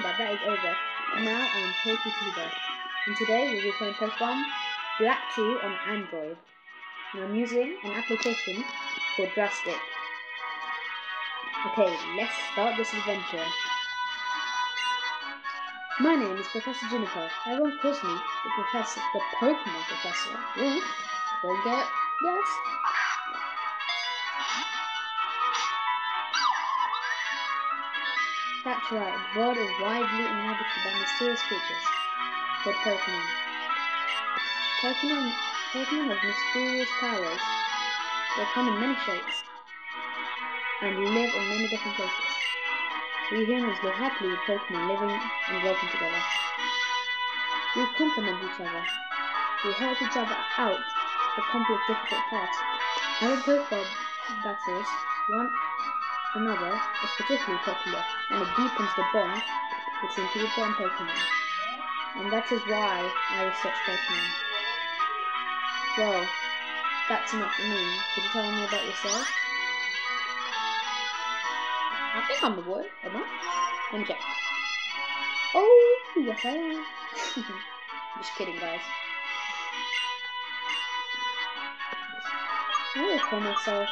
but that is over. And now I am PokeTuber, and today we'll be playing Pokemon Black 2 on Android. And I'm using an application called Drastic. Okay, let's start this adventure. My name is Professor Juniper. Everyone calls me the Professor, the Pokemon Professor. Ooh, don't get yes. That's right, the world is widely inhabited by mysterious creatures called Pokemon. Pokemon have mysterious powers. They come in many shapes and live in many different places. We humans live happily with Pokemon living and working together. We complement each other. We help each other out to complete difficult tasks. Our Pokemon battles one another is particularly popular, and it deepens the bond between people and Pokemon. And that is why I research Pokemon. Well, that's enough for me. Could you tell me about yourself? I think I'm the boy, am I? Let me check. Oh, yes I am. Just kidding, guys. I will call myself...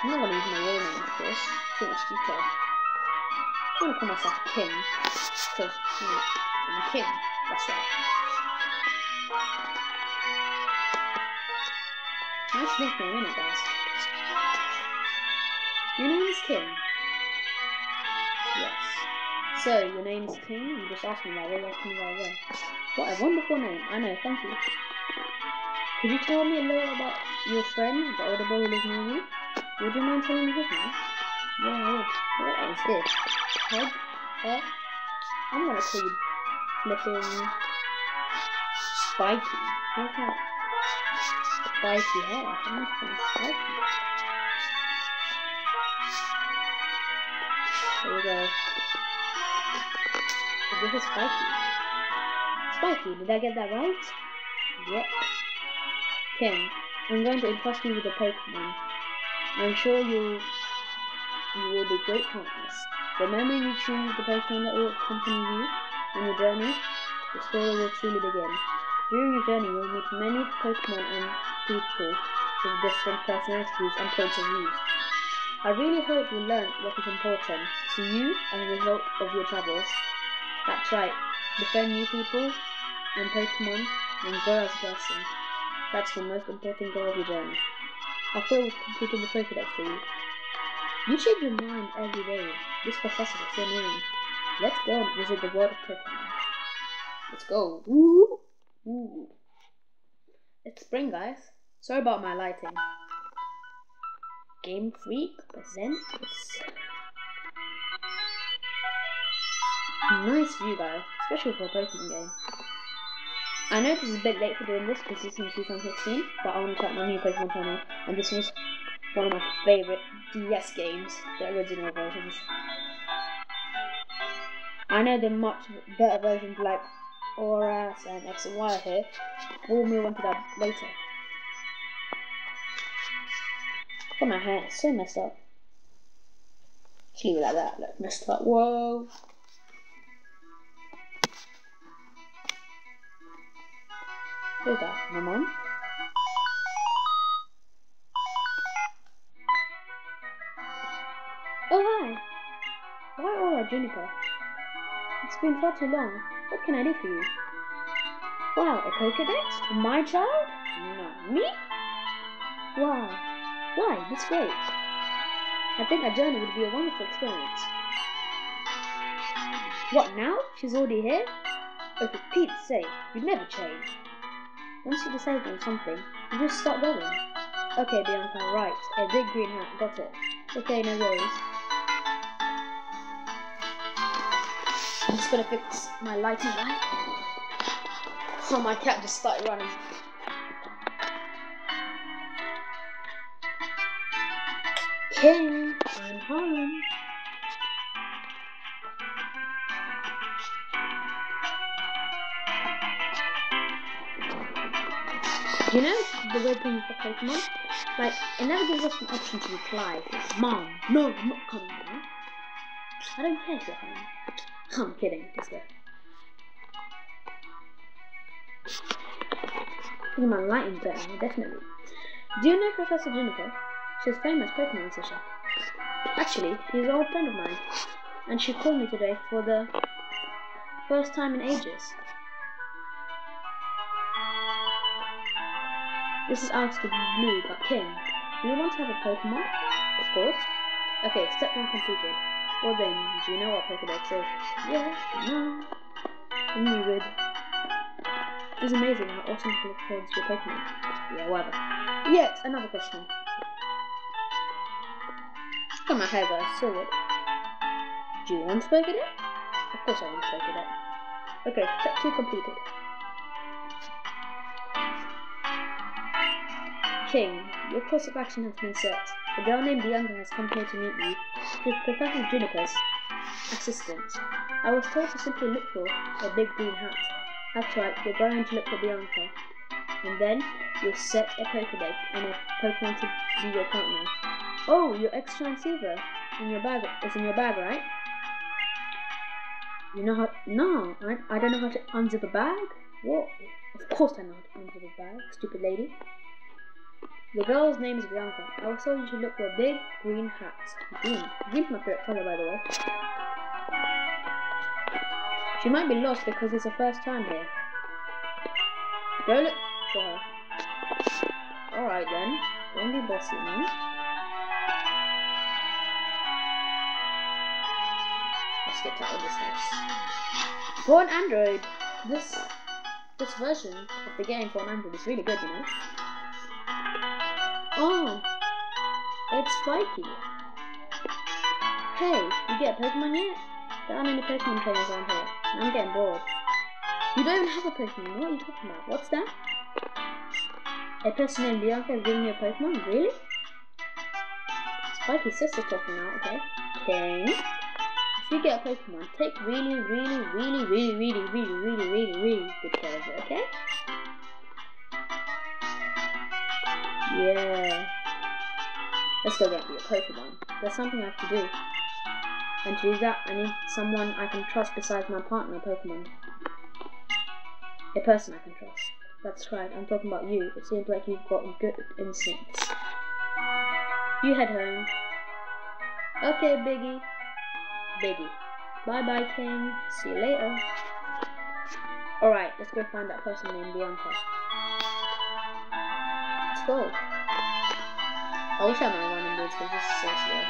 I'm not going to use my real name, of course. Too much detail. I'm going to call myself King. Because, you know, I'm a king. That's right. Nice nickname, isn't it, guys? Your name is King? Yes. So, your name is King? You just asked me that way, that's me right away. What a wonderful name. I know, thank you. Could you tell me a little about your friend, the older boy who lives near you? Would you mind telling me his name? Yeah, I would. What is this? Head? I'm gonna call you flipping... Spiky. What's that? Spiky hair. I'm not saying spiky. There we go. So this is Spiky. Spiky, did I get that right? Yep. King, I'm going to entrust you with a Pokemon. I'm sure you will be great partners. The moment you choose the Pokemon that will accompany you on your journey, the story will truly begin. During your journey, you'll meet many Pokemon and people with different personalities and points of view. I really hope you learn what is important to you as a result of your travels. That's right, befriend new people and Pokemon and grow as a person. That's the most important goal of your journey. I thought I was completing the Pokédex for you. You change your mind every day. This professor is so annoying. Let's go and visit the world of Pokemon. Let's go. Woo! Ooh. It's spring, guys. Sorry about my lighting. Game Freak presents. Nice view, guys, especially for a Pokemon game. I know this is a bit late for doing this because this is in 2016, but I want to check my new Pokemon channel, and this was one of my favourite DS games, the original versions. I know there are much better versions like Auras and X and Y here. We'll move on to that later. Look at my hair, it's so messed up. Just leave it like that, look messed up. Whoa! Who's that? My mum? Oh hi! Why Aura Juniper? It's been far too long. What can I do for you? Wow, a Pokédex? My child? No, me? Wow. Why? That's great. I think our journey would be a wonderful experience. What now? She's already here? Oh, for Pete's sake, you'd never change. Once you decide on something, you just start going. Okay, Bianca, right. A big green hat, got it. Okay, no worries. I'm just gonna fix my lighting light. Oh, my cat just started running. King, I'm home. You know the weird thing with Pokemon? Like, it never gives us an option to reply. Mom, no, I'm not coming now. I don't care if you're home. I'm kidding. Let's go. I think my lighting's better, definitely. Do you know Professor Juniper? She's a famous Pokemon teacher. Actually, she's an old friend of mine, and she called me today for the first time in ages. This is out of the blue, but King, do you want to have a Pokemon? Of course. Okay, step 1 completed. Well then, do you know what Pokedex is? Yeah, no. I knew you would. It's amazing how automatically records your Pokemon. Yeah, whatever. Yet, another question. Got my hair guys, so good. Do you want to Pokedex? Of course I want to Pokedex. Okay, step 2 completed. King, your course of action has been set. A girl named Bianca has come here to meet you. She's Professor Juniper's assistant. I was told to simply look for a big green hat. That's right, you're going to look for Bianca. And then you'll set a Pokedex and a Pokemon to be your partner. Oh, your X-Shine Seaver in your bag is in your bag, right? You know how? No, I don't know how to unzip a bag. What? Of course I know how to unzip a bag, stupid lady. The girl's name is Bianca. I was told you should look for a big green hat. Green. Green's my favorite color, by the way. She might be lost because it's her first time here. Go look for her. Alright then. Don't be bossy, man. Let's get out of this house. For an Android, this version of the game for an Android is really good, you know. Oh, it's Spikey. Hey, you get a Pokemon yet? There aren't any Pokemon trainers around here. I'm getting bored. You don't even have a Pokemon. What are you talking about? What's that? A person named Bianca is giving you a Pokemon? Really? Spikey's sister's talking now, okay? King. If you get a Pokemon, take really good care of it, okay? Yeah. Let's go get me a Pokemon. There's something I have to do. And to do that, I need someone I can trust besides my partner Pokemon. A person I can trust. That's right, I'm talking about you. It seems like you've got good instincts. You head home. Okay, Biggie. Bye-bye, King. See you later. Alright, let's go find that person named Bianca. Let's go. I wish I had my running boots because this is so slow.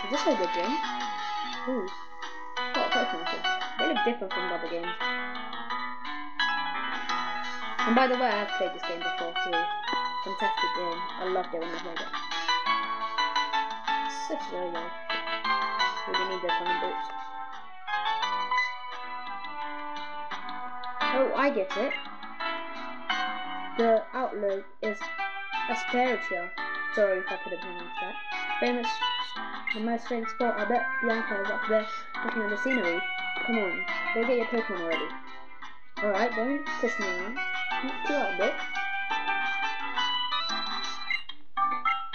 Is this like the gym? Ooh. What a Pokemon thing. They look different from other games. And by the way, I have played this game before too. Fantastic game. I loved it when I played it. So slow though. Really need those running boots. Oh, I get it. The outlook is Asperitia. Sorry if I couldn't pronounce that. The most famous spot. I bet Bianca is up there looking at the scenery. Come on, go get your Pokemon already. Alright, don't push me around. Chill out a bit.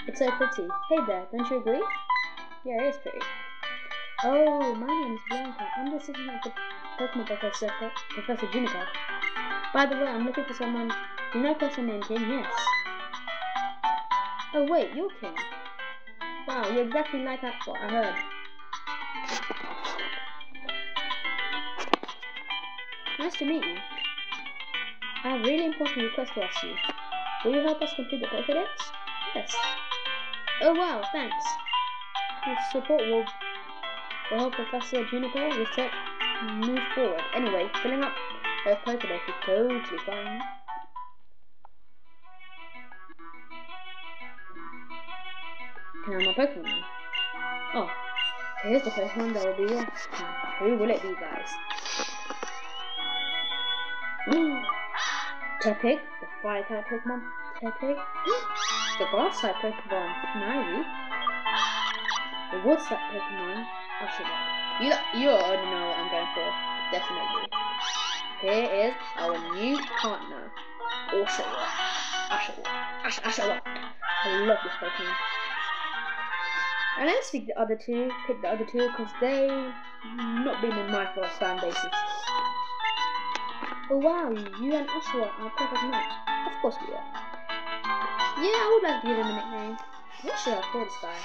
It's so pretty. Hey there, don't you agree? Yeah, it is pretty. Oh, my name is Bianca. I'm the assistant of the Pokemon Professor, Professor Juniper. By the way, I'm looking for someone. You know a person named King? Yes. Oh wait, you're King. Wow, you're exactly like what I heard. Nice to meet you. I have a really important request to ask you. Will you help us complete the Pokedex? Yes. Oh wow, thanks. Your support will help Professor Juniper research move forward. Anyway, filling up her Pokedex is totally fine. Can I have my Pokemon now? Oh, here's the Pokemon that will be yours. Who will it be, guys? Tepig, the fire-type Pokemon. Tepig. The grass-type Pokemon. Snivy. The wood-type Pokemon. Oshawott. You already know what I'm going for. Definitely. Here is our new partner. Oshawott. I love this Pokemon. And let's pick the other two, because they not been in my first fan bases. Oh wow, you and Oshawott are a perfect match. Of course we are. Yeah, I would like to give him a nickname. What should I call this guy?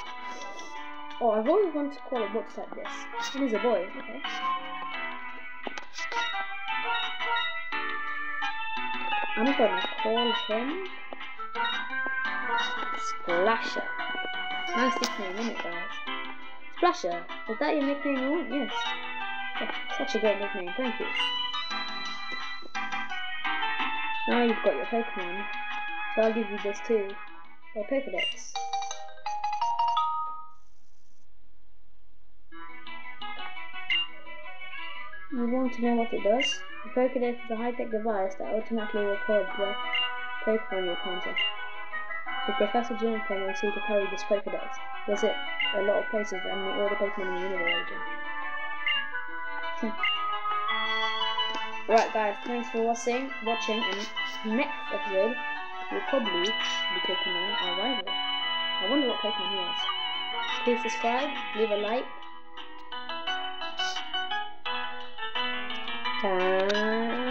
Oh, I've always wanted to call a box like this. And he's a boy, okay. I'm gonna call him Splasher. Nice nickname, isn't it, guys? Splasher, is that your nickname you want? Yes. Oh, such a great nickname, thank you. Now you've got your Pokemon, so I'll give you this too. A Pokedex. You want to know what it does? The Pokedex is a high-tech device that automatically records the Pokemon you encounter. So Professor Juniper wants you to carry this Pokedex. Visit a lot of places and meet all the Pokemon in the universe. Right guys, thanks for watching, and next episode we'll probably be taking on our rival. I wonder what Pokemon he has. Please subscribe, leave a like, and